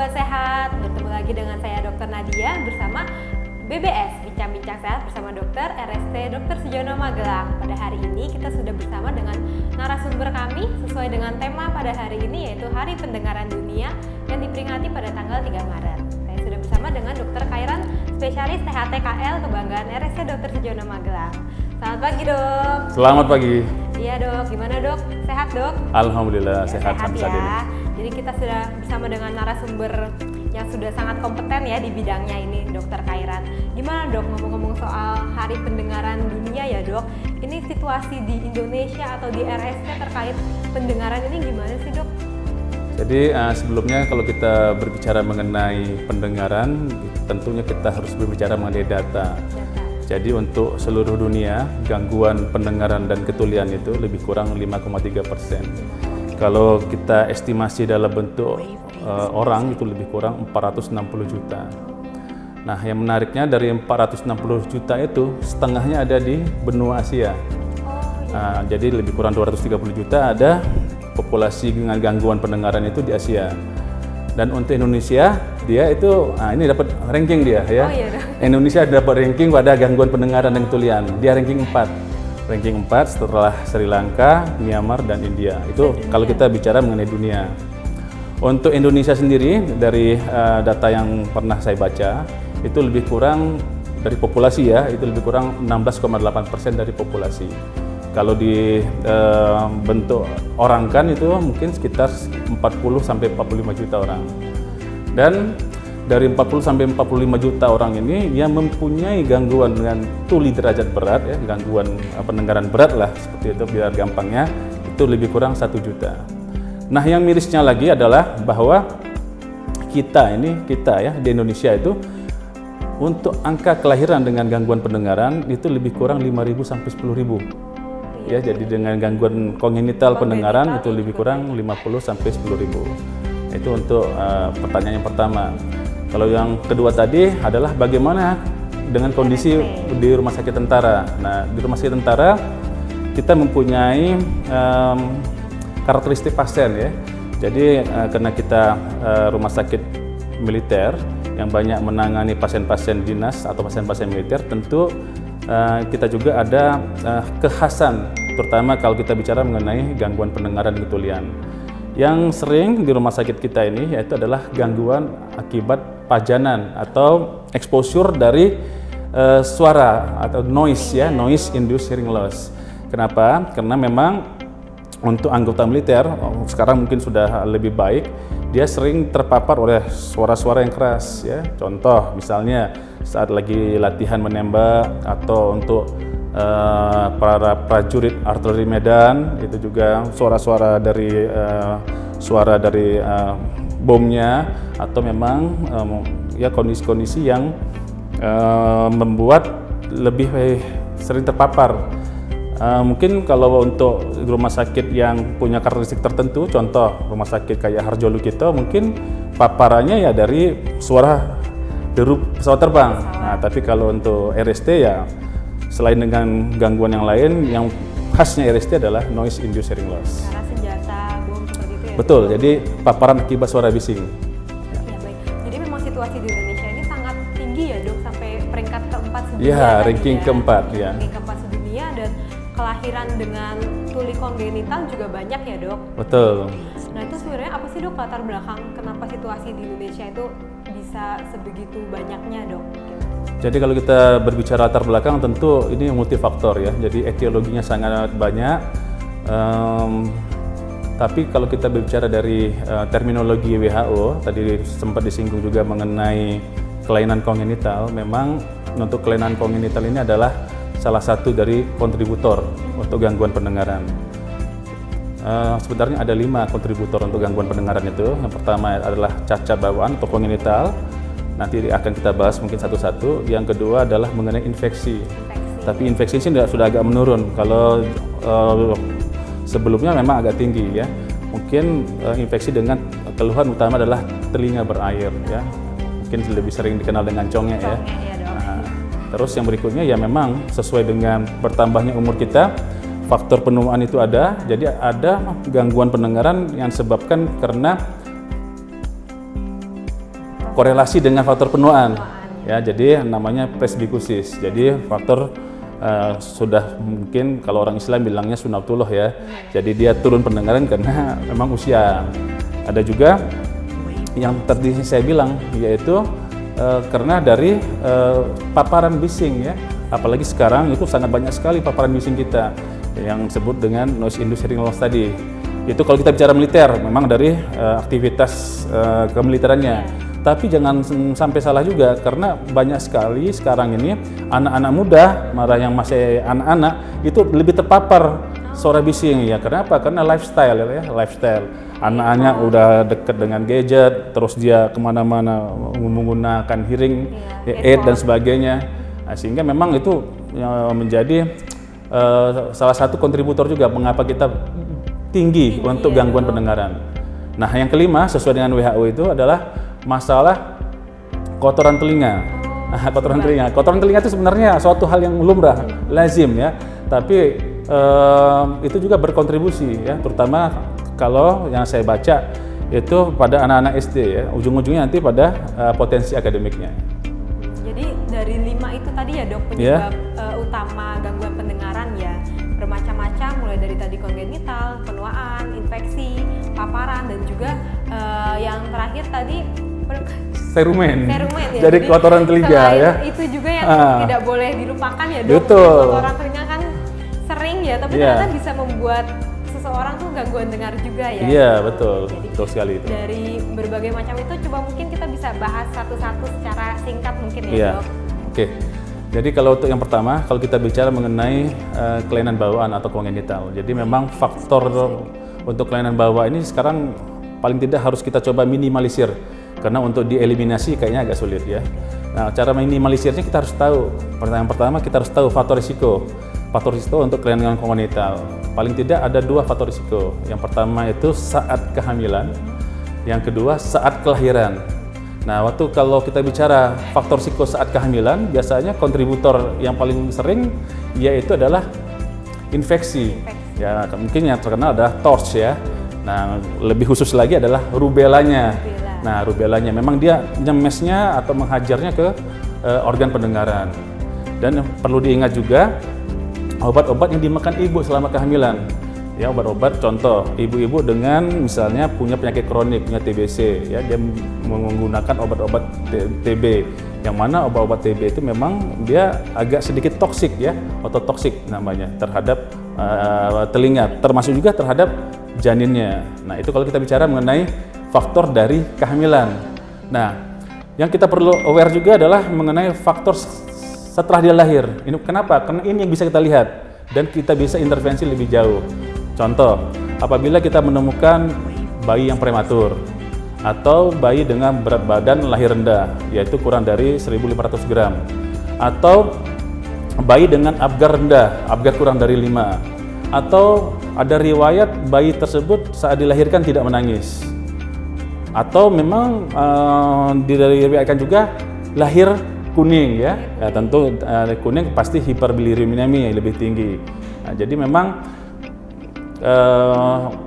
Sobat Sehat, bertemu lagi dengan saya Dr. Nadia bersama BBS, Bincang-Bincang Sehat bersama Dokter RST Dr. Sujono Magelang. Pada hari ini kita sudah bersama dengan narasumber kami sesuai dengan tema pada hari ini, yaitu Hari Pendengaran Dunia yang diperingati pada tanggal 3 Maret. Saya sudah bersama dengan Dr. Khairan, spesialis THT-KL kebanggaan RST Dr. Sujono Magelang. Selamat pagi, Dok. Selamat pagi. Iya, Dok. Gimana, Dok? Sehat, Dok? Alhamdulillah Ya, sehat sampai saat ini. Jadi kita sudah bersama dengan narasumber yang sudah sangat kompeten ya di bidangnya ini, Dokter Khairan. Gimana, Dok, ngomong-ngomong soal Hari Pendengaran Dunia ya, Dok? Ini situasi di Indonesia atau di RST terkait pendengaran ini gimana sih, Dok? Jadi sebelumnya kalau kita berbicara mengenai pendengaran, tentunya kita harus berbicara mengenai data. Jadi untuk seluruh dunia, gangguan pendengaran dan ketulian itu lebih kurang 5,3%. Kalau kita estimasi dalam bentuk orang itu lebih kurang 460 juta. Nah, yang menariknya dari 460 juta itu setengahnya ada di benua Asia. Jadi lebih kurang 230 juta ada populasi dengan gangguan pendengaran itu di Asia. Dan untuk Indonesia, dia itu ini dapat ranking dia ya. Indonesia dapat ranking pada gangguan pendengaran dan ketulian. Dia ranking 4. Ranking 4 setelah Sri Lanka, Myanmar dan India. Itu kalau kita bicara mengenai dunia. Untuk Indonesia sendiri dari data yang pernah saya baca, itu lebih kurang dari populasi ya, itu lebih kurang 16,8% dari populasi. Kalau di bentuk orang kan itu mungkin sekitar 40 sampai 45 juta orang. Dan dari 40 sampai 45 juta orang ini yang mempunyai gangguan dengan tuli derajat berat ya, gangguan pendengaran berat lah seperti itu biar gampangnya, itu lebih kurang 1 juta. Nah, yang mirisnya lagi adalah bahwa kita ya di Indonesia itu untuk angka kelahiran dengan gangguan pendengaran itu lebih kurang 5.000 sampai 10.000. Ya, jadi dengan gangguan kongenital pendengaran itu lebih kurang 50 sampai 10.000. Itu untuk pertanyaan yang pertama. Kalau yang kedua tadi adalah bagaimana dengan kondisi di rumah sakit tentara. Nah, di rumah sakit tentara kita mempunyai karakteristik pasien ya. Jadi karena kita rumah sakit militer yang banyak menangani pasien-pasien dinas atau pasien-pasien militer, tentu kita juga ada kekhasan, terutama kalau kita bicara mengenai gangguan pendengaran dan ketulian. Yang sering di rumah sakit kita ini yaitu adalah gangguan akibat pajanan atau exposure dari suara atau noise ya, noise induced hearing loss. Kenapa? Karena memang untuk anggota militer sekarang mungkin sudah lebih baik, dia sering terpapar oleh suara-suara yang keras ya. Contoh misalnya saat lagi latihan menembak atau untuk para prajurit artileri medan, itu juga suara-suara dari bomnya, atau memang ya kondisi-kondisi yang membuat lebih sering terpapar. Mungkin kalau untuk rumah sakit yang punya karakteristik tertentu, contoh rumah sakit kayak Harjolukito, mungkin paparannya ya dari suara deru pesawat terbang. Nah, tapi kalau untuk RST ya selain dengan gangguan yang lain, yang khasnya RST adalah noise induced hearing loss. Karena senjata bom seperti itu ya? Betul, jadi paparan akibat suara bising. Ya, baik. Jadi memang situasi di Indonesia ini sangat tinggi ya, Dok, sampai peringkat keempat sedunia. Iya, ranking keempat ya. Ranking keempat sedunia, dan kelahiran dengan tuli kongenital juga banyak ya, Dok? Betul. Nah, itu sebenarnya apa sih, Dok, latar belakang kenapa situasi di Indonesia itu bisa sebegitu banyaknya, Dok? Jadi kalau kita berbicara latar belakang, tentu ini multifaktor ya. Jadi etiologinya sangat banyak. Tapi kalau kita berbicara dari terminologi WHO, tadi sempat disinggung juga mengenai kelainan kongenital. Memang untuk kelainan kongenital ini adalah salah satu dari kontributor untuk gangguan pendengaran. Sebenarnya ada 5 kontributor untuk gangguan pendengaran itu. Yang pertama adalah cacat bawaan atau kongenital. Nanti akan kita bahas mungkin satu-satu. Yang kedua adalah mengenai infeksi. Tapi infeksi ini sudah agak menurun. Kalau sebelumnya memang agak tinggi ya. Mungkin infeksi dengan keluhan utama adalah telinga berair ya. Mungkin lebih sering dikenal dengan congek ya. Nah, terus yang berikutnya ya memang sesuai dengan bertambahnya umur kita, faktor penuaan itu ada. Jadi ada gangguan pendengaran yang disebabkan karena korelasi dengan faktor penuaan. Ya, jadi namanya presbikusis. Jadi faktor sudah mungkin kalau orang Islam bilangnya sunatullah ya. Jadi dia turun pendengaran karena memang usia. Ada juga yang tadi saya bilang yaitu karena dari paparan bising ya. Apalagi sekarang itu sangat banyak sekali paparan bising kita yang disebut dengan noise induced hearing loss tadi. Itu kalau kita bicara militer, memang dari aktivitas kemiliterannya. Tapi jangan sampai salah juga, karena banyak sekali sekarang ini anak-anak muda, malah yang masih anak-anak, itu lebih terpapar suara bising ya. Kenapa? Karena lifestyle ya, lifestyle. Anak-anaknya udah dekat dengan gadget, terus dia kemana-mana menggunakan hearing aid dan sebagainya. Nah, sehingga memang itu menjadi salah satu kontributor juga mengapa kita tinggi untuk gangguan pendengaran. Nah, yang kelima sesuai dengan WHO itu adalah masalah kotoran telinga. Kotoran telinga itu sebenarnya suatu hal yang lumrah, lazim ya. Tapi itu juga berkontribusi ya, terutama kalau yang saya baca itu pada anak-anak SD ya. Ujung-ujungnya nanti pada potensi akademiknya. Jadi dari 5 itu tadi ya dok penyebab utama gangguan pendengaran ya, bermacam-macam mulai dari tadi kongenital, penuaan, infeksi, paparan dan juga yang terakhir tadi serumen ya. Jadi kotoran telinga ya. Itu juga yang tidak boleh dilupakan ya dok. Betul. Kotoran telinga kan sering ya, tapi ternyata bisa membuat seseorang tuh gangguan dengar juga ya. Iya betul, Jadi, betul sekali itu. Dari berbagai macam itu coba mungkin kita bisa bahas satu-satu secara singkat mungkin ya Iya. dok. Oke. Jadi kalau untuk yang pertama, kalau kita bicara mengenai kelainan bawaan atau kongenital, jadi memang faktor untuk kelainan bawaan ini sekarang paling tidak harus kita coba minimalisir, karena untuk dieliminasi kayaknya agak sulit ya. Nah, cara minimalisirnya kita harus tahu. Yang pertama kita harus tahu faktor risiko. Faktor risiko untuk kelainan kongenital. Paling tidak ada 2 faktor risiko. Yang pertama itu saat kehamilan, yang kedua saat kelahiran. Nah, waktu kalau kita bicara faktor risiko saat kehamilan, biasanya kontributor yang paling sering yaitu adalah infeksi. Ya, mungkin yang terkenal adalah TORCH ya. Nah, lebih khusus lagi adalah rubelanya. Nah, rubelanya memang dia nyemesnya atau menghajarnya ke organ pendengaran. Dan perlu diingat juga obat-obat yang dimakan ibu selama kehamilan. Ya, obat-obat contoh ibu-ibu dengan misalnya punya penyakit kronik, punya TBC ya, dia menggunakan obat-obat TB. Yang mana obat-obat TB itu memang dia agak sedikit toksik ya, ototoksik namanya terhadap telinga, termasuk juga terhadap janinnya. Nah, itu kalau kita bicara mengenai faktor dari kehamilan. Nah, yang kita perlu aware juga adalah mengenai faktor setelah dia lahir. Ini kenapa? Karena ini yang bisa kita lihat dan kita bisa intervensi lebih jauh. Contoh, apabila kita menemukan bayi yang prematur atau bayi dengan berat badan lahir rendah, yaitu kurang dari 1.500 gram, atau bayi dengan Apgar rendah, Apgar kurang dari 5, atau ada riwayat bayi tersebut saat dilahirkan tidak menangis, atau memang diriwayatkan juga lahir kuning ya, tentu kuning pasti hiperbilirubinemia yang lebih tinggi. Nah, jadi memang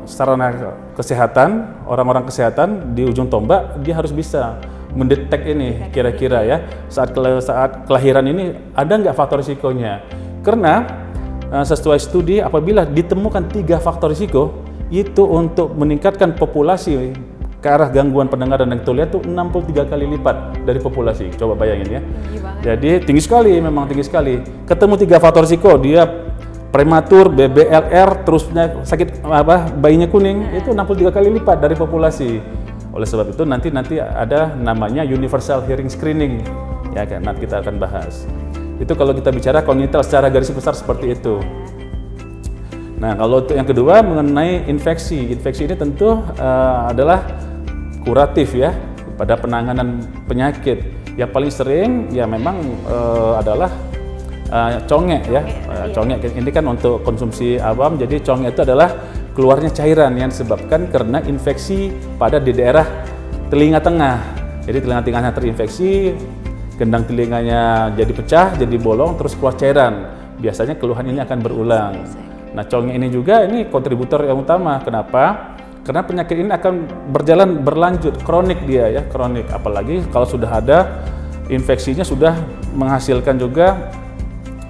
sarana kesehatan, orang-orang kesehatan di ujung tombak dia harus bisa mendetek ini kira-kira ya saat kelahiran ini ada nggak faktor risikonya. Karena sesuai studi apabila ditemukan 3 faktor risiko itu untuk meningkatkan populasi ke arah gangguan pendengaran dan tulisan itu 63 kali lipat dari populasi. Coba bayangin ya. Jadi tinggi sekali, memang tinggi sekali. Ketemu 3 faktor risiko, dia prematur, BBLR, terus sakit bayinya kuning, itu 63 kali lipat dari populasi. Oleh sebab itu nanti ada namanya universal hearing screening. Ya kan, nanti kita akan bahas. Itu kalau kita bicara kongenital secara garis besar seperti itu. Nah, kalau untuk yang kedua mengenai infeksi. Infeksi ini tentu adalah kuratif ya pada penanganan penyakit. Yang paling sering ya memang adalah congek ya. Congek ini kan untuk konsumsi awam, jadi congek itu adalah keluarnya cairan yang disebabkan karena infeksi pada di daerah telinga tengah. Jadi telinga tengahnya terinfeksi, gendang telinganya jadi pecah, jadi bolong, terus keluar cairan. Biasanya keluhan ini akan berulang. Nah, congek ini juga ini kontributor yang utama. Kenapa? Karena penyakit ini akan berlanjut, kronik dia ya, kronik. Apalagi kalau sudah ada infeksinya sudah menghasilkan juga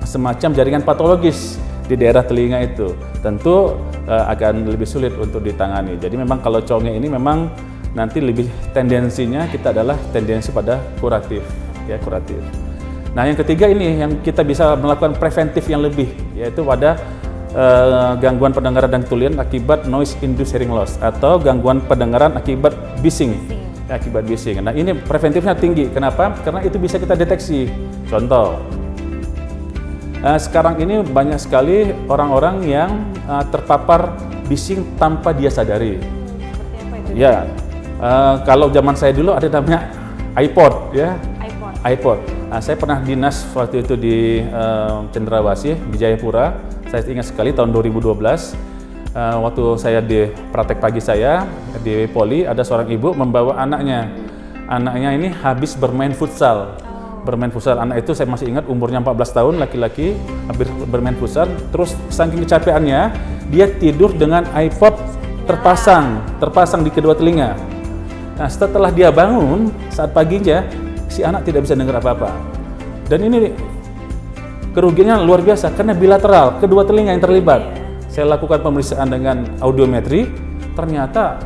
semacam jaringan patologis di daerah telinga itu. Tentu akan lebih sulit untuk ditangani. Jadi memang kalau conge ini memang nanti lebih tendensinya kita adalah tendensi pada kuratif, ya kuratif. Nah yang ketiga ini yang kita bisa melakukan preventif yang lebih, yaitu pada gangguan pendengaran dan ketulian akibat noise induced hearing loss atau gangguan pendengaran akibat bising. Akibat bising. Nah ini preventifnya tinggi. Kenapa? Karena itu bisa kita deteksi. Contoh, sekarang ini banyak sekali orang-orang yang terpapar bising tanpa dia sadari. Seperti apa itu? Ya, kalau zaman saya dulu ada namanya iPod, ya. iPod. Nah, saya pernah dinas waktu itu di Cendrawasih di Jayapura. Saya ingat sekali tahun 2012. Waktu saya di praktek pagi saya di Poli, ada seorang ibu membawa anaknya. Anaknya ini habis bermain futsal. Bermain futsal. Anak itu saya masih ingat umurnya 14 tahun, laki-laki, habis bermain futsal. Terus saking kecapeannya, dia tidur dengan iPod terpasang di kedua telinga. Nah, setelah dia bangun saat paginya, si anak tidak bisa dengar apa-apa. Dan ini kerugiannya luar biasa karena bilateral, kedua telinga yang terlibat. Saya lakukan pemeriksaan dengan audiometri, ternyata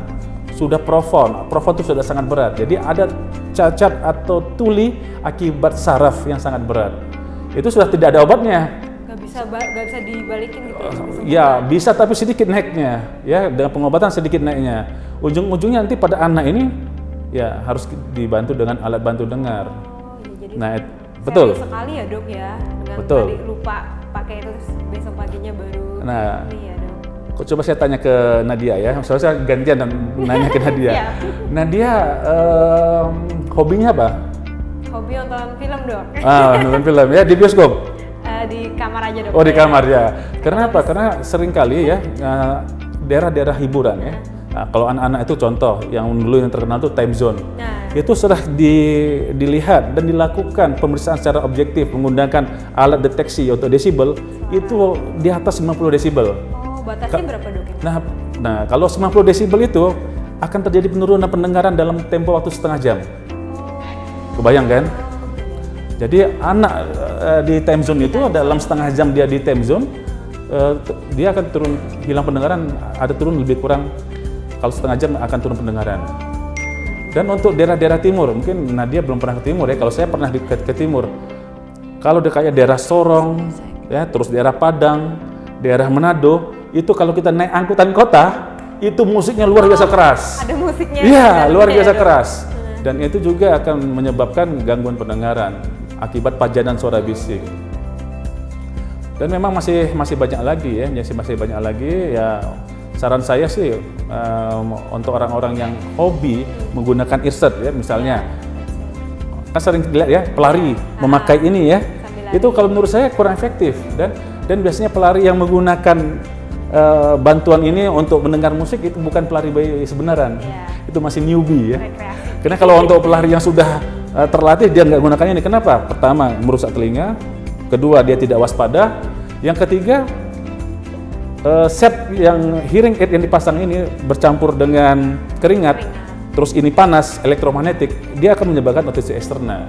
sudah profon itu sudah sangat berat. Jadi ada cacat atau tuli akibat saraf yang sangat berat. Itu sudah tidak ada obatnya. Gak bisa dibalikin gitu. Ya bisa, tapi sedikit naiknya, ya dengan pengobatan sedikit naiknya. Ujung-ujungnya nanti pada anak ini ya harus dibantu dengan alat bantu dengar. Jadi Nah, betul. sekali ya dok ya, dengan Betul. tadi lupa pakai itu terus besok paginya baru Nah, ini ya dok. coba saya tanya ke Nadia ya, soalnya saya gantian dan nanya ke Nadia. Siap. Nadia, hobinya apa? Hobi nonton film dok. Nonton film ya, di bioskop? Di kamar aja dok. Oh di kamar ya. Karena apa? Karena seringkali ya, daerah-daerah hiburan ya. Nah, kalau anak-anak itu contoh, yang dulu yang terkenal itu time zone. Nah, Itu sudah dilihat dan dilakukan pemeriksaan secara objektif menggunakan alat deteksi untuk desibel, itu di atas 90 desibel. batasnya berapa dok? Nah, kalau 90 desibel itu akan terjadi penurunan pendengaran dalam tempo waktu setengah jam. Kebayang kan? Jadi anak di time zone itu dalam setengah jam dia di time zone, dia akan turun, hilang pendengaran, ada turun lebih kurang, kalau setengah jam akan turun pendengaran. Dan untuk daerah-daerah timur, mungkin Nadia belum pernah ke timur ya, kalau saya pernah ke timur. Kalau kayak daerah Sorong, ya, terus daerah Padang, daerah Manado, itu kalau kita naik angkutan kota, itu musiknya luar biasa keras. Ada musiknya. Iya, luar biasa keras. Dan itu juga akan menyebabkan gangguan pendengaran akibat pajanan suara bising. Dan memang masih banyak lagi ya, masih banyak lagi ya. Saran saya sih untuk orang-orang yang hobi menggunakan earset ya, misalnya kan sering lihat ya pelari memakai ini ya, itu kalau menurut saya kurang efektif. Dan biasanya pelari yang menggunakan bantuan ini untuk mendengar musik itu bukan pelari sebenaran, itu masih newbie ya. Karena kalau untuk pelari yang sudah terlatih dia nggak gunakan ini. Kenapa? Pertama, merusak telinga. Kedua, dia tidak waspada. Yang ketiga, set yang hearing aid yang dipasang ini bercampur dengan keringat, terus ini panas, elektromagnetik, dia akan menyebabkan otisi eksternal.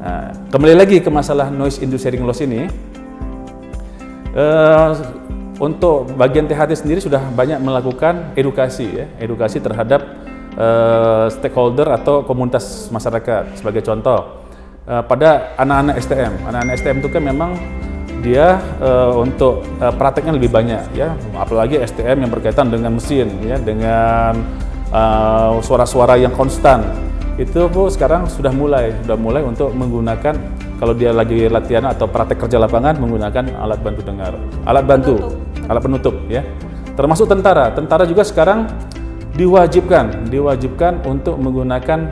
Nah, kembali lagi ke masalah noise induced hearing loss ini, untuk bagian THT sendiri sudah banyak melakukan edukasi ya, edukasi terhadap stakeholder atau komunitas masyarakat. Sebagai contoh, pada anak-anak STM itu kan memang dia untuk prakteknya lebih banyak ya, apalagi STM yang berkaitan dengan mesin ya, dengan suara-suara yang konstan. Itu sekarang sudah mulai untuk menggunakan, kalau dia lagi latihan atau praktek kerja lapangan, menggunakan alat bantu dengar, alat penutup ya. Termasuk tentara juga sekarang diwajibkan untuk menggunakan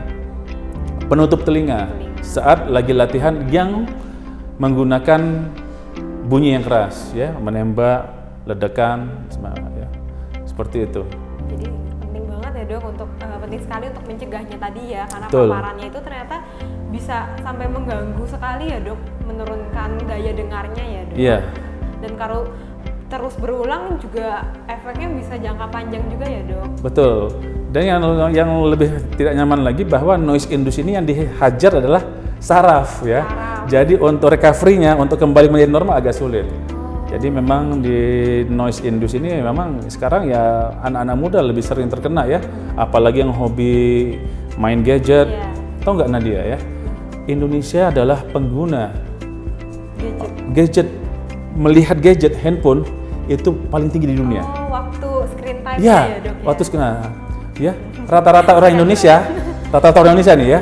penutup telinga saat lagi latihan yang menggunakan bunyi yang keras ya, menembak, ledakan, ya. Seperti itu. Jadi penting banget ya dok, penting sekali untuk mencegahnya tadi ya, karena Betul. paparannya itu ternyata bisa sampai mengganggu sekali ya dok, menurunkan daya dengarnya ya dok. Iya. Dan kalau terus berulang juga efeknya bisa jangka panjang juga ya dok. Betul. Dan yang lebih tidak nyaman lagi bahwa noise induce ini yang dihajar adalah saraf ya. Jadi untuk recovery-nya, untuk kembali menjadi normal agak sulit. Jadi memang di noise induce ini memang sekarang ya anak-anak muda lebih sering terkena ya. Apalagi yang hobi main gadget. Tahu nggak Nadia ya? Indonesia adalah pengguna gadget, melihat gadget handphone itu paling tinggi di dunia. Oh, waktu screen time ya dok ya? Waktu screen ya, rata-rata orang Indonesia, nih ya,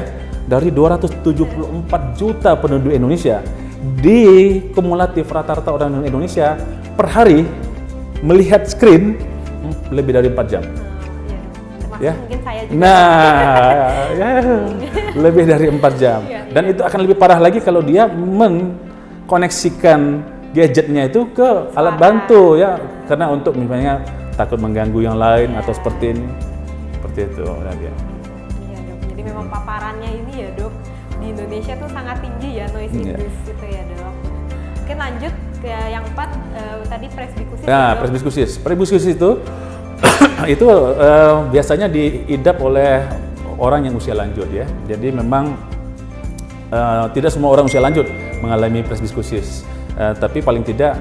dari 274 juta penduduk Indonesia, di kumulatif rata-rata orang Indonesia per hari melihat screen lebih dari 4 jam. Ya. Mungkin saya juga. Nah, ya, lebih dari 4 jam. Dan itu akan lebih parah lagi kalau dia mengkoneksikan gadgetnya itu ke alat bantu ya, karena untuk misalnya takut mengganggu yang lain atau seperti ini, seperti itu. Iya dok. Jadi memang paparannya ini ya dok di Indonesia tuh sangat tinggi ya noise induce itu ya dok. Oke, lanjut ke yang 4 tadi presbikusis. Nah, presbikusis itu itu biasanya diidap oleh orang yang usia lanjut ya. Jadi memang tidak semua orang usia lanjut mengalami presbikusis. Tapi paling tidak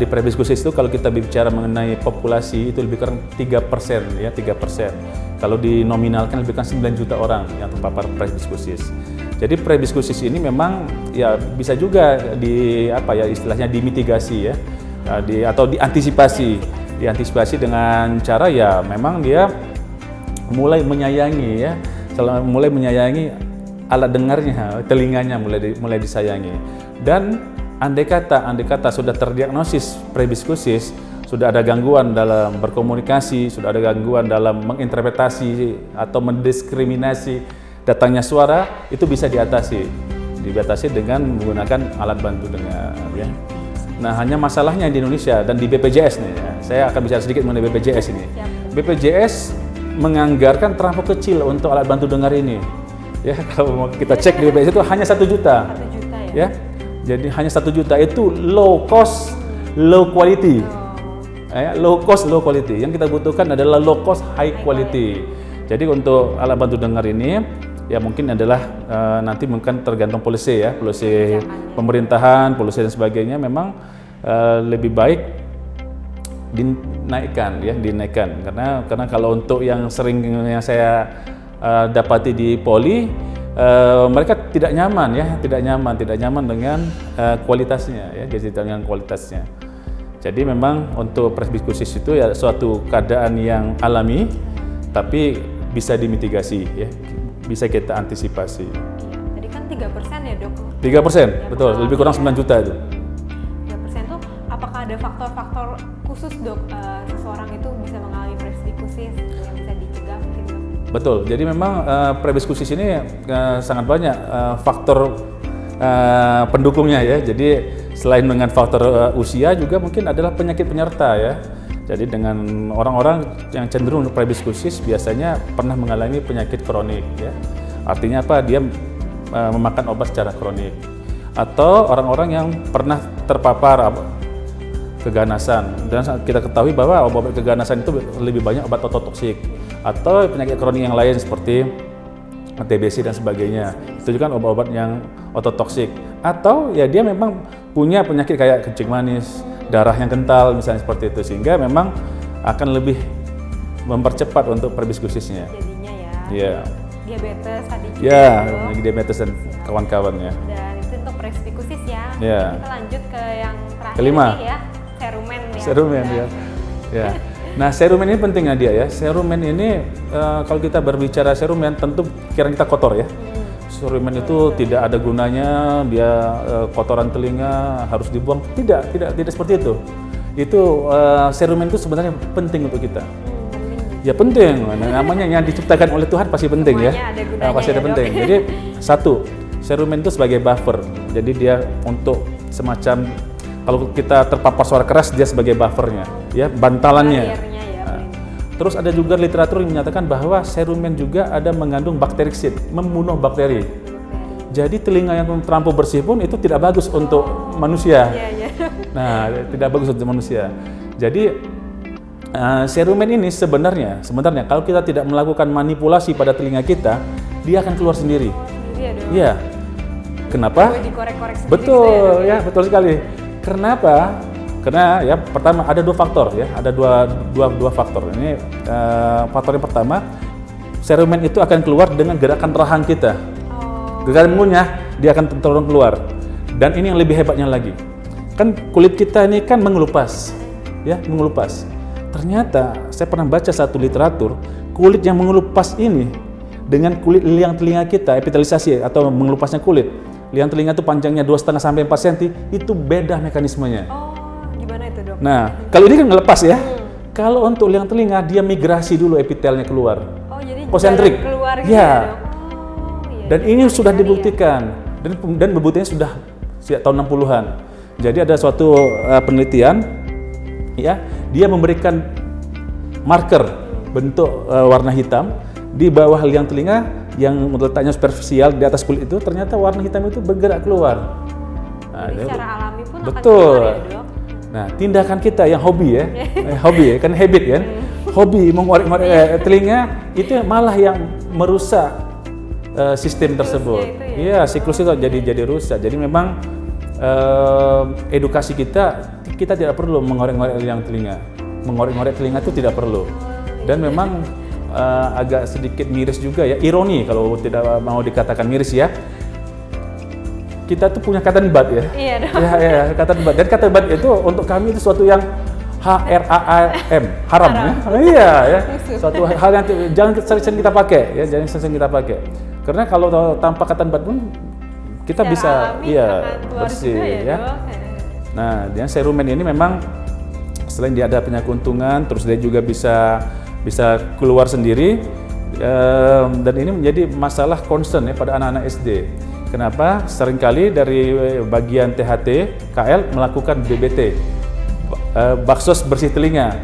di presbikusis itu kalau kita bicara mengenai populasi itu lebih kurang 3% ya, 3%. Kalau dinominalkan lebih kurang 9 juta orang yang terpapar presbikusis. Jadi presbikusis ini memang ya bisa juga istilahnya dimitigasi ya, atau diantisipasi dengan cara ya memang dia mulai menyayangi alat dengarnya, telinganya mulai disayangi. Dan andai kata sudah terdiagnosis presbikusis, sudah ada gangguan dalam berkomunikasi, sudah ada gangguan dalam menginterpretasi atau mendiskriminasi datangnya suara, itu bisa diatasi dengan menggunakan alat bantu dengar ya. Nah, hanya masalahnya di Indonesia dan di BPJS nih ya. Saya akan bicara sedikit mengenai BPJS ini. BPJS menganggarkan terlampau kecil untuk alat bantu dengar ini. Ya, kalau kita cek di BPJS itu hanya 1 juta. 1 juta ya. Jadi hanya 1 juta itu low cost, low quality. Low cost, low quality. Yang kita butuhkan adalah low cost, high quality. Jadi untuk alat bantu dengar ini ya mungkin adalah nanti mungkin tergantung polisi ya, polisi pemerintahan, polisi dan sebagainya memang lebih baik dinaikkan karena kalau untuk yang sering yang saya dapati di poli mereka tidak nyaman dengan kualitasnya ya, jadi dengan kualitasnya. Jadi memang untuk presbikusis itu ya suatu keadaan yang alami tapi bisa dimitigasi ya. Bisa kita antisipasi. Tadi kan 3% ya dok? 3%, betul, lebih kurang 9 juta itu. 3% tuh apakah ada faktor-faktor khusus dok seseorang itu bisa mengalami presbikusis yang bisa dicegah mungkin dok? Betul, jadi memang presbikusis ini sangat banyak faktor pendukungnya ya. Jadi selain dengan faktor usia juga mungkin adalah penyakit penyerta ya. Jadi dengan orang-orang yang cenderung presbikusis biasanya pernah mengalami penyakit kronik ya. Artinya apa? Dia memakan obat secara kronik. Atau orang-orang yang pernah terpapar keganasan. Dan kita ketahui bahwa obat keganasan itu lebih banyak obat ototoksik. Atau penyakit kronik yang lain seperti TBC dan sebagainya. Itu juga obat-obat yang ototoksik. Atau ya dia memang punya penyakit kayak kencing manis, darah yang kental misalnya seperti itu, sehingga memang akan lebih mempercepat untuk presbikusisnya. Jadinya ya. Diabetes tadi juga. Ya, diabetes dan kawan-kawannya. Dan itu untuk presbikusis ya. Ya. Kita lanjut ke yang terakhir kelima nih ya, serumen ya. Serumen ya. Ya. Nah, serumen ini pentingnya dia ya. Serumen ini kalau kita berbicara serumen tentu pikiran kita kotor ya. Serumen itu tidak ada gunanya, dia kotoran telinga harus dibuang. Tidak seperti itu. Itu serumen itu sebenarnya penting untuk kita. Ya penting, namanya yang diciptakan oleh Tuhan pasti penting. Semuanya ya. Ada gunanya, pasti ada penting. Jadi satu, serumen itu sebagai buffer. Jadi dia untuk semacam kalau kita terpapar suara keras dia sebagai buffernya, ya bantalannya. Terus ada juga literatur yang menyatakan bahwa serumen juga ada mengandung bakterisid, membunuh bakteri. Jadi telinga yang terlampau bersih pun itu tidak bagus untuk manusia. Nah, tidak bagus untuk manusia. Jadi cerumen ini sebenarnya kalau kita tidak melakukan manipulasi pada telinga kita, dia akan keluar sendiri. Sendiri ya, Dok? Iya. Kenapa? Boleh dikorek-korek sendiri Betul, gitu ya, Dok, ya betul sekali. Kenapa? Karena ya pertama ada dua faktor ya, ada dua faktor. Ini faktor yang pertama, cerumen itu akan keluar dengan gerakan rahang kita. Gerakan mengunyah, dia akan terdorong keluar. Dan ini yang lebih hebatnya lagi, kan kulit kita ini kan mengelupas, ya mengelupas. Ternyata saya pernah baca satu literatur, kulit yang mengelupas ini dengan kulit liang telinga kita, epitelisasi atau mengelupasnya kulit. Liang telinga itu panjangnya 2,5 sampai 4 cm, itu beda mekanismenya. Oh, gimana itu, Dok? Nah, kalau ini kan ngelepas ya. Kalau untuk liang telinga, dia migrasi dulu epitelnya keluar. Oh, jadi Konsentrik. jalan keluar gitu Ya. ya, Dok? Oh, iya. Dan ini sudah dibuktikan, dan pembuktiannya sudah sejak tahun 60-an. Jadi ada suatu penelitian, ya, dia memberikan marker bentuk warna hitam di bawah liang telinga yang letaknya superficial di atas kulit itu, ternyata warna hitam itu bergerak keluar. Nah, Jadi secara alami pun betul. akan keluar ya, Dok? Nah, tindakan kita yang hobi ya, hobi ya, kan habit kan, hobi mengorek-ngorek telinga itu malah yang merusak sistem tersebut. itu Iya, siklus itu jadi rusak. Jadi memang edukasi kita tidak perlu mengorek-ngorek liang telinga. Mengorek-ngorek telinga itu tidak perlu. Dan memang agak sedikit miris juga ya, ironi kalau tidak mau dikatakan miris ya. Kita tuh punya cotton bud ya. Iya, Dok. Ya, cotton bud. Dan cotton bud itu untuk kami itu suatu yang HRAAM, haram ya. Iya ya. Suatu hal yang jangan sering kita pakai ya, jangan sering kita pakai. Karena kalau tanpa cotton bud pun kita Secara bisa alami akan keluar bersih juga ya. Dok? Nah, yang cerumen ini memang selain dia ada punya keuntungan, terus dia juga bisa keluar sendiri, dan ini menjadi masalah concern ya pada anak-anak SD. Kenapa? Seringkali dari bagian THT KL melakukan BBT, baksos bersih telinga.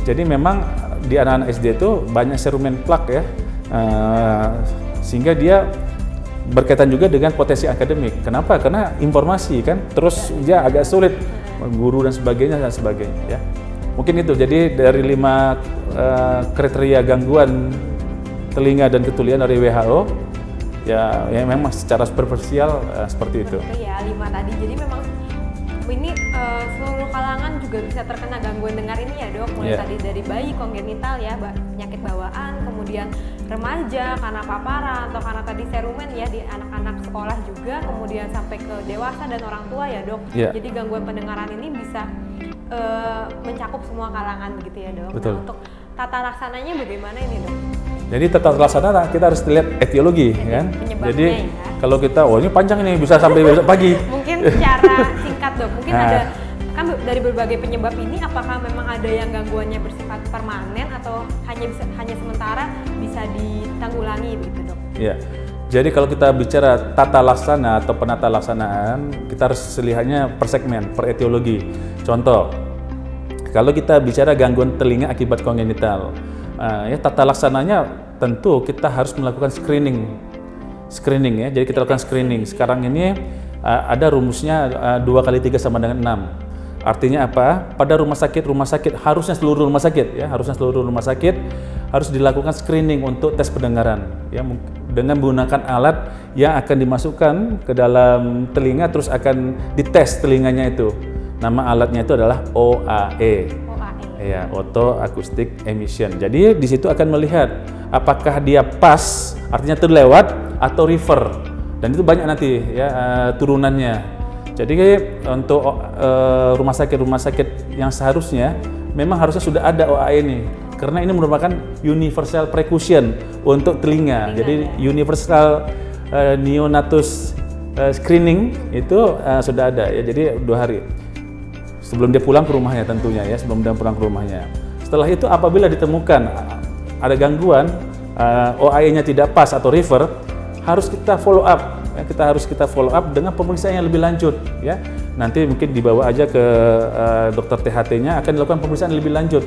Jadi memang di anak-anak SD itu banyak cerumen plak ya, sehingga dia berkaitan juga dengan potensi akademik. Kenapa? Karena informasi kan, terus dia agak sulit guru dan sebagainya ya. Mungkin itu. Jadi dari 5 kriteria gangguan telinga dan ketulian dari WHO ya memang secara superficial seperti itu. Iya, 5 tadi. Jadi memang ini seluruh kalangan juga bisa terkena gangguan dengar ini ya, Dok. Mulai tadi dari bayi kongenital ya, penyakit bawaan, kemudian remaja karena paparan atau karena tadi cerumen ya di anak-anak sekolah juga, kemudian sampai ke dewasa dan orang tua ya, Dok. Jadi gangguan pendengaran ini bisa mencakup semua kalangan begitu ya, Dok. Betul. Nah, untuk tata laksananya bagaimana ini, Dok? Jadi tata laksana kita harus lihat etiologi kan. Jadi ya. kalau kita ini panjang ini bisa sampai besok pagi. Mungkin secara singkat, Dok. Mungkin ada kan dari berbagai penyebab ini, apakah memang ada yang gangguannya bersifat permanen atau hanya sementara bisa ditanggulangi begitu, Dok? Iya. Jadi kalau kita bicara tata laksana atau penata laksanaan, kita harus lihatnya per segmen, per etiologi. Contoh, kalau kita bicara gangguan telinga akibat kongenital, ya tata laksananya tentu kita harus melakukan screening ya. Jadi kita lakukan screening. Sekarang ini ada rumusnya 2 x 3 sama dengan 6. Artinya apa? Pada rumah sakit harusnya seluruh rumah sakit harus dilakukan screening untuk tes pendengaran ya, dengan menggunakan alat yang akan dimasukkan ke dalam telinga, terus akan dites telinganya itu. Nama alatnya itu adalah OAE. Ya, auto acoustic emission. Jadi di situ akan melihat apakah dia pas, artinya terlewat, atau refer. Dan itu banyak nanti ya turunannya. Jadi untuk rumah sakit yang seharusnya memang harusnya sudah ada OAE ini, karena ini merupakan universal percussion untuk telinga. Jadi universal neonatus screening itu sudah ada ya. Jadi 2 hari sebelum dia pulang ke rumahnya tentunya ya, sebelum dia pulang ke rumahnya. Setelah itu apabila ditemukan ada gangguan, OAE-nya tidak pas atau refer, harus kita follow up. Kita follow up dengan pemeriksaan yang lebih lanjut ya. Nanti mungkin dibawa aja ke dokter THT-nya, akan dilakukan pemeriksaan lebih lanjut.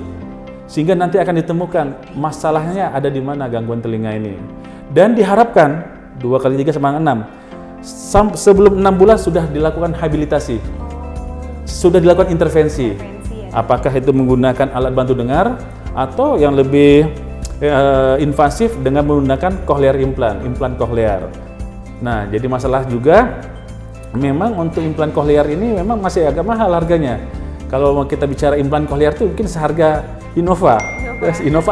Sehingga nanti akan ditemukan masalahnya ada di mana gangguan telinga ini. Dan diharapkan 2 x 3 sama 6 sebelum 6 bulan sudah dilakukan habilitasi. sudah dilakukan intervensi. ya. Apakah itu menggunakan alat bantu dengar atau yang lebih invasif dengan menggunakan cochlear implan cochlear. Nah, jadi masalah juga memang untuk implan cochlear ini memang masih agak mahal harganya. Kalau kita bicara implan cochlear itu mungkin seharga Innova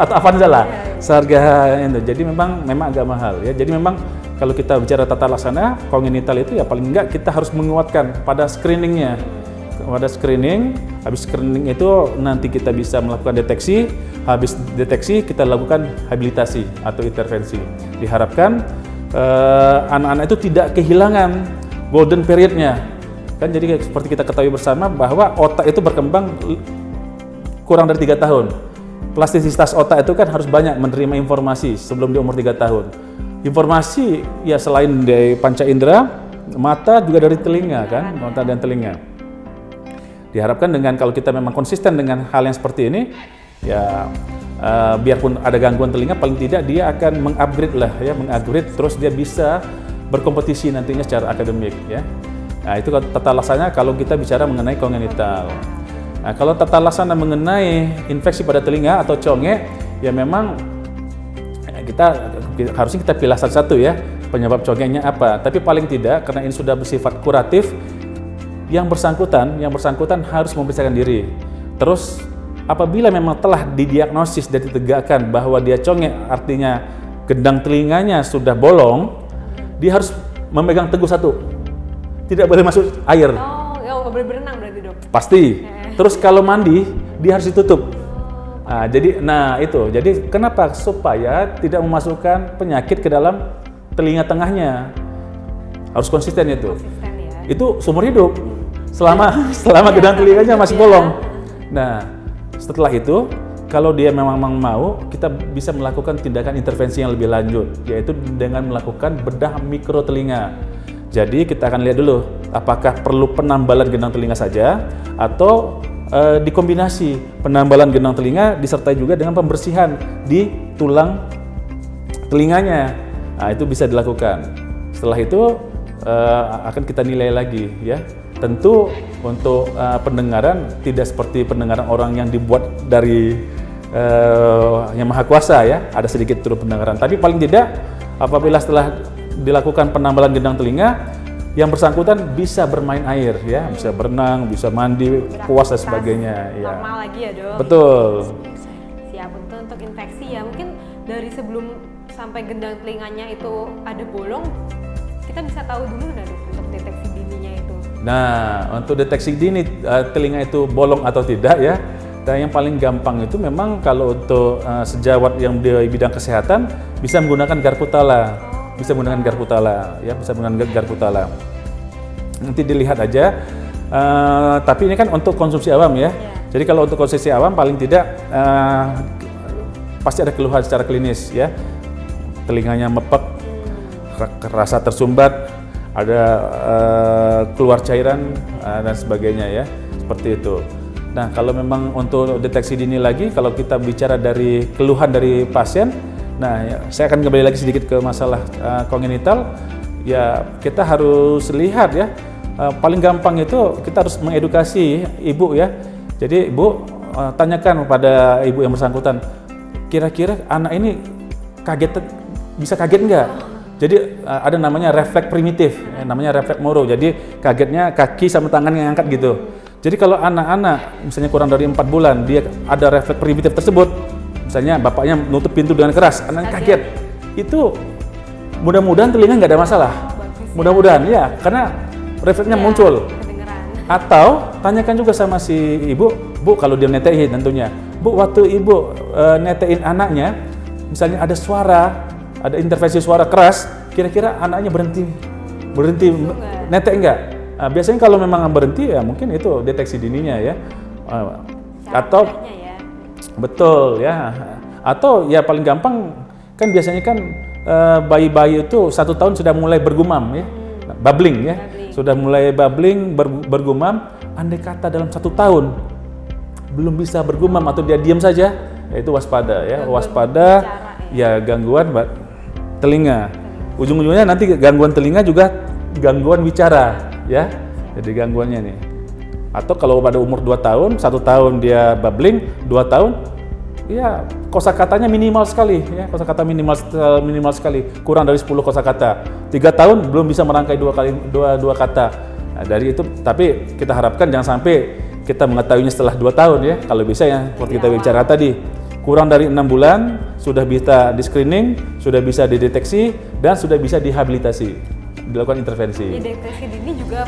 atau Avanza lah, seharga itu. Jadi memang agak mahal ya. Jadi memang kalau kita bicara tata laksana kongenital itu ya paling enggak kita harus menguatkan pada screeningnya. Pada screening, habis screening itu nanti kita bisa melakukan deteksi, habis deteksi kita lakukan habilitasi atau intervensi. Diharapkan anak-anak itu tidak kehilangan golden periodnya. Kan jadi seperti kita ketahui bersama bahwa otak itu berkembang kurang dari 3 tahun. Plastisitas otak itu kan harus banyak menerima informasi sebelum di umur 3 tahun. Informasi ya selain dari panca indera, mata juga dari telinga kan, mata dan telinga. Diharapkan dengan kalau kita memang konsisten dengan hal yang seperti ini, ya biarpun ada gangguan telinga, paling tidak dia akan mengupgrade terus dia bisa berkompetisi nantinya secara akademik ya. Nah itu tata laksananya kalau kita bicara mengenai kongenital. Nah kalau tata laksana mengenai infeksi pada telinga atau conge, ya memang harusnya kita pilih satu-satu ya penyebab congenya apa. Tapi paling tidak karena ini sudah bersifat kuratif, yang bersangkutan harus memeriksakan diri. Terus apabila memang telah didiagnosis dan ditegakkan bahwa dia conge, artinya gendang telinganya sudah bolong, dia harus memegang teguh satu. Tidak boleh masuk air. Nggak boleh berenang berarti dok? Pasti. Terus kalau mandi, dia harus ditutup. Jadi kenapa? Supaya tidak memasukkan penyakit ke dalam telinga tengahnya. Harus konsisten itu. Konsisten ya. Itu seumur hidup. Selama gendang telinganya masih bolong. Nah, setelah itu kalau dia memang mau, kita bisa melakukan tindakan intervensi yang lebih lanjut, yaitu dengan melakukan bedah mikro telinga. Jadi kita akan lihat dulu apakah perlu penambalan gendang telinga saja atau dikombinasi penambalan gendang telinga disertai juga dengan pembersihan di tulang telinganya. Nah, itu bisa dilakukan. Setelah itu akan kita nilai lagi ya. Tentu untuk pendengaran tidak seperti pendengaran orang yang dibuat dari yang maha kuasa ya, ada sedikit turun pendengaran. Tapi paling tidak apabila setelah dilakukan penambalan gendang telinga, yang bersangkutan bisa bermain air ya, bisa berenang, bisa mandi, puas dan sebagainya. Normal lagi ya dok? Betul. Siap. Untuk infeksi ya mungkin dari sebelum sampai gendang telinganya itu ada bolong, kita bisa tahu dulu nggak dok untuk deteksi dininya itu? Nah, untuk deteksi dini telinga itu bolong atau tidak ya, dan yang paling gampang itu memang kalau untuk sejawat yang di bidang kesehatan bisa menggunakan Garputala, Nanti dilihat aja, tapi ini kan untuk konsumsi awam ya. Jadi kalau untuk konsumsi awam paling tidak pasti ada keluhan secara klinis ya, telinganya mepek, rasa tersumbat, ada keluar cairan dan sebagainya ya, seperti itu. Nah kalau memang untuk deteksi dini lagi, kalau kita bicara dari keluhan dari pasien, nah ya, saya akan kembali lagi sedikit ke masalah kongenital. Ya kita harus lihat ya, paling gampang itu kita harus mengedukasi ibu ya. Jadi ibu tanyakan kepada ibu yang bersangkutan, kira-kira anak ini bisa kaget nggak? Jadi ada namanya refleks primitif, namanya refleks Moro. Jadi kagetnya kaki sama tangan yang angkat gitu. Jadi kalau anak-anak misalnya kurang dari 4 bulan dia ada refleks primitif tersebut, misalnya bapaknya menutup pintu dengan keras, anaknya kaget, itu mudah-mudahan telinga nggak ada masalah. Mudah-mudahan ya, karena refleksnya muncul. Kedengeran. Atau tanyakan juga sama si ibu, Bu kalau dia netein tentunya, Bu waktu ibu netein anaknya, misalnya ada suara, ada intervensi suara keras, kira-kira anaknya berhenti netek enggak? Nah, biasanya kalau memang berhenti ya mungkin itu deteksi dininya ya. Atau betul ya. Atau ya paling gampang kan biasanya kan bayi-bayi itu 1 tahun sudah mulai bergumam ya, babbling ya, sudah mulai babbling bergumam. Andai kata dalam 1 tahun belum bisa bergumam atau dia diam saja, ya itu waspada ya, waspada ya gangguan telinga. Ujung-ujungnya nanti gangguan telinga juga gangguan bicara ya, jadi gangguannya nih. Atau kalau pada umur 2 tahun, 1 tahun dia babbling, 2 tahun, ya kosakatanya minimal sekali, ya kosakata minimal sekali, kurang dari 10 kosakata. 3 tahun belum bisa merangkai dua kata. Nah, dari itu, tapi kita harapkan jangan sampai kita mengetahuinya setelah 2 tahun ya, kalau bisa ya, seperti kita bicara tadi. Kurang dari 6 bulan sudah bisa di screening, sudah bisa dideteksi, dan sudah bisa dihabilitasi, dilakukan intervensi. Deteksi dini juga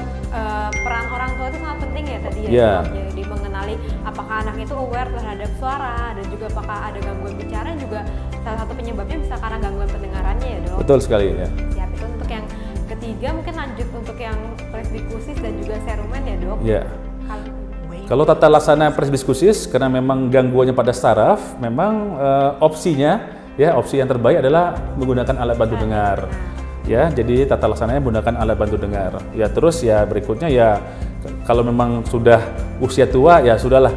peran orang tua itu sangat penting ya tadi ya. Yeah. Jadi mengenali apakah anak itu aware terhadap suara dan juga apakah ada gangguan bicara, juga salah satu penyebabnya bisa karena gangguan pendengarannya ya dok. Betul sekali ya. Siap, itu untuk yang ketiga. Mungkin lanjut untuk yang presbikusis dan juga serumen ya dok. Ya. Kalau tata laksana presbikusis, karena memang gangguannya pada saraf, memang opsinya, ya opsi yang terbaik adalah menggunakan alat bantu dengar. Ya, jadi tata laksananya menggunakan alat bantu dengar. Ya, terus ya berikutnya ya kalau memang sudah usia tua ya sudahlah,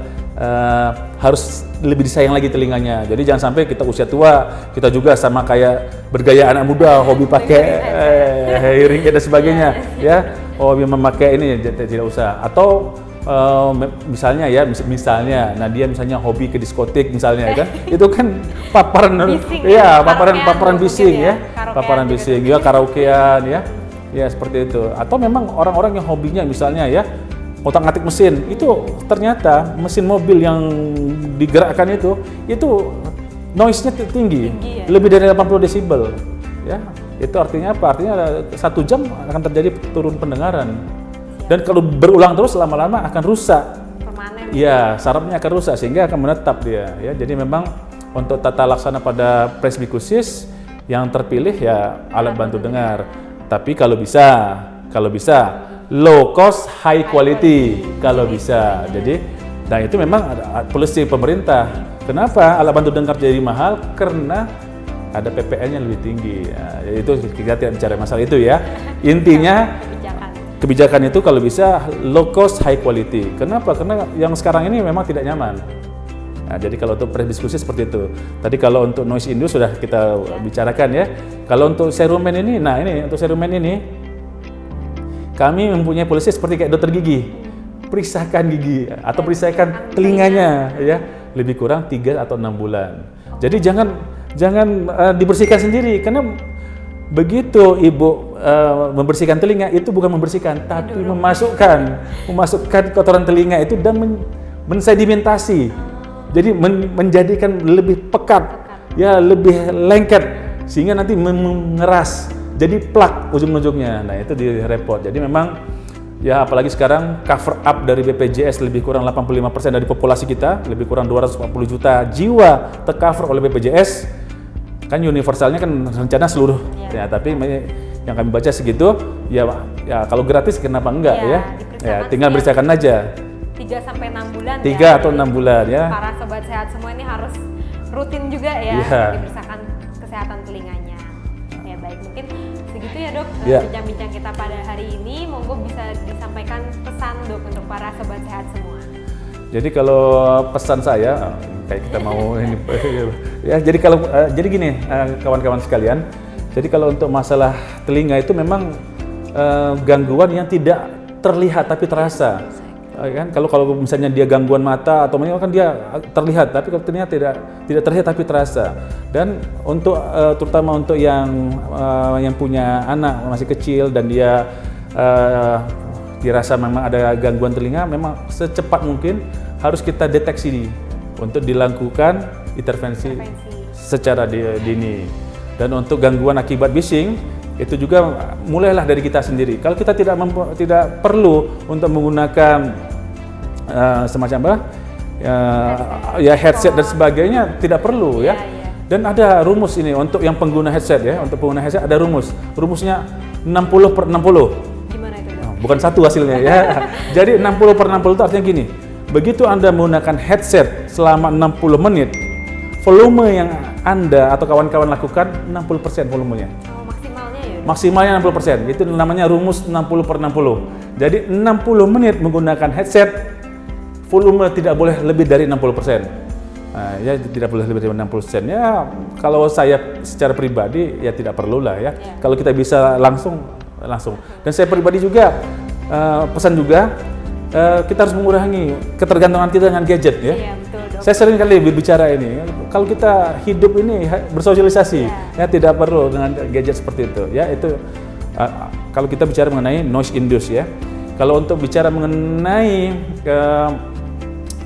harus lebih disayang lagi telinganya. Jadi jangan sampai kita usia tua kita juga sama kayak bergaya anak muda, hobi pakai hearing aid dan sebagainya, ya hobi memakai ini tidak usah. Atau misalnya Nadia misalnya hobi ke diskotik misalnya kan, itu kan paparan bising, ya paparan bising ya, paparan bising ya, karaokean ya seperti itu. Atau memang orang-orang yang hobinya misalnya ya otak-atik mesin, itu ternyata mesin mobil yang digerakkan itu noise-nya tinggi ya? Lebih dari 80 desibel ya. Itu artinya apa? Artinya 1 jam akan terjadi turun pendengaran. Dan kalau berulang terus lama-lama akan rusak. Permanen. Ya, sarafnya akan rusak sehingga akan menetap dia. Ya, jadi memang untuk tata laksana pada presbikusis yang terpilih ya alat bantu dengar. Tapi kalau bisa low cost high quality kalau bisa. Jadi, nah itu memang ada polisi pemerintah. Kenapa alat bantu dengar jadi mahal? Karena ada PPN-nya lebih tinggi. Ya, itu kita tidak bicara masalah itu ya. Intinya kebijakan itu kalau bisa low cost high quality. Kenapa? Karena yang sekarang ini memang tidak nyaman. Nah, jadi kalau untuk presbikusis seperti itu. Tadi kalau untuk noise induce sudah kita bicarakan ya. Kalau untuk serumen ini, nah ini untuk serumen ini kami mempunyai polisi seperti kayak dokter gigi. Periksakan gigi atau periksakan telinganya ya, lebih kurang 3 atau 6 bulan. Jadi jangan dibersihkan sendiri, karena begitu ibu membersihkan telinga itu bukan membersihkan, tapi memasukkan kotoran telinga itu dan mensedimentasi. Jadi menjadikan lebih pekat, ya lebih lengket sehingga nanti mengeras, jadi plak ujung-ujungnya. Nah itu direpot. Jadi memang ya apalagi sekarang cover up dari BPJS lebih kurang 85% dari populasi kita, lebih kurang 240 juta jiwa tercover oleh BPJS. Kan universalnya kan rencana seluruh ya, tapi yang kami baca segitu ya kalau gratis kenapa enggak ya tinggal beritakan aja 3 sampai 6 bulan 3 atau 6 bulan ya. Para sobat sehat semua ini harus rutin juga ya diperiksakan kesehatan telinganya. Ya baik, mungkin segitu ya dok bincang-bincang kita pada hari ini. Monggo bisa disampaikan pesan dok untuk para sobat sehat semua. Jadi kalau pesan saya kayak kita mau ini ya, jadi gini kawan-kawan sekalian. Jadi kalau untuk masalah telinga itu memang gangguan yang tidak terlihat tapi terasa. Kan kalau misalnya dia gangguan mata atau kan dia terlihat, tapi kalau ternyata tidak terlihat tapi terasa. Dan untuk terutama untuk yang punya anak masih kecil dan dia dirasa memang ada gangguan telinga, memang secepat mungkin harus kita deteksi untuk dilakukan intervensi secara dini. Dan untuk gangguan akibat bising itu juga mulailah dari kita sendiri. Kalau kita tidak perlu untuk menggunakan semacam apa headset dan sebagainya, tidak perlu ya. Dan ada rumus ini untuk yang pengguna headset ya, untuk pengguna headset ada rumusnya 60/60. Gimana itu? Bukan satu hasilnya ya. Jadi 60/60 itu artinya gini. Begitu Anda menggunakan headset selama 60 menit, volume yang Anda atau kawan-kawan lakukan 60% volumenya. Maksimalnya ya? Maksimalnya 60%. Itu namanya rumus 60/60. Jadi 60 menit menggunakan headset, volume tidak boleh lebih dari 60%. Nah, ya tidak boleh lebih dari 60%. Ya kalau saya secara pribadi ya tidak perlulah ya. Kalau kita bisa langsung. Dan saya pribadi juga pesan juga kita harus mengurangi ketergantungan kita dengan gadget ya. Iya, betul, Dok. Saya sering kali berbicara ini, kalau kita hidup ini bersosialisasi, ya tidak perlu dengan gadget seperti itu. Ya itu kalau kita bicara mengenai noise induce ya. Kalau untuk bicara mengenai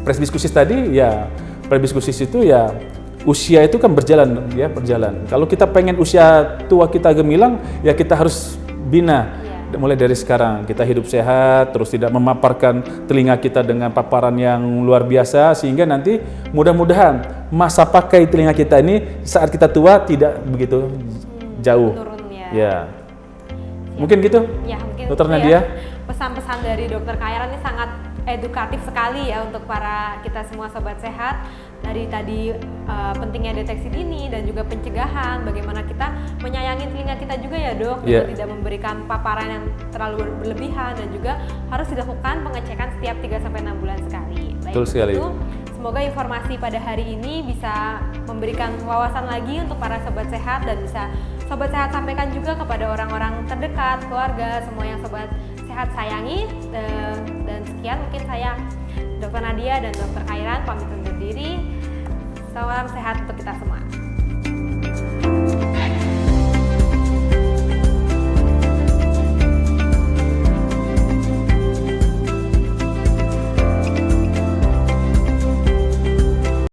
presbiskusis tadi, ya presbiskusis itu ya usia itu kan berjalan ya berjalan. Kalau kita pengen usia tua kita gemilang, ya kita harus bina. Mulai dari sekarang kita hidup sehat, terus tidak memaparkan telinga kita dengan paparan yang luar biasa, sehingga nanti mudah-mudahan masa pakai telinga kita ini saat kita tua tidak begitu jauh. Turun ya. Ya. Mungkin gitu. Ya, mungkin Dokter itu Nadia. ya. Pesan-pesan dari Dokter Khairan ini sangat edukatif sekali ya untuk para kita semua sobat sehat. Dari tadi pentingnya deteksi dini dan juga pencegahan, bagaimana kita menyayangi telinga kita juga ya Dok, juga tidak memberikan paparan yang terlalu berlebihan, dan juga harus dilakukan pengecekan setiap 3-6 bulan sekali. Baik, Betul sekali. itu semoga informasi pada hari ini bisa memberikan wawasan lagi untuk para sobat sehat, dan bisa sobat sehat sampaikan juga kepada orang-orang terdekat, keluarga, semua yang sobat sehat sayangi. Dan sekian mungkin saya Dokter Nadia dan Dokter Khairan pamit undur diri. Salam sehat untuk kita semua.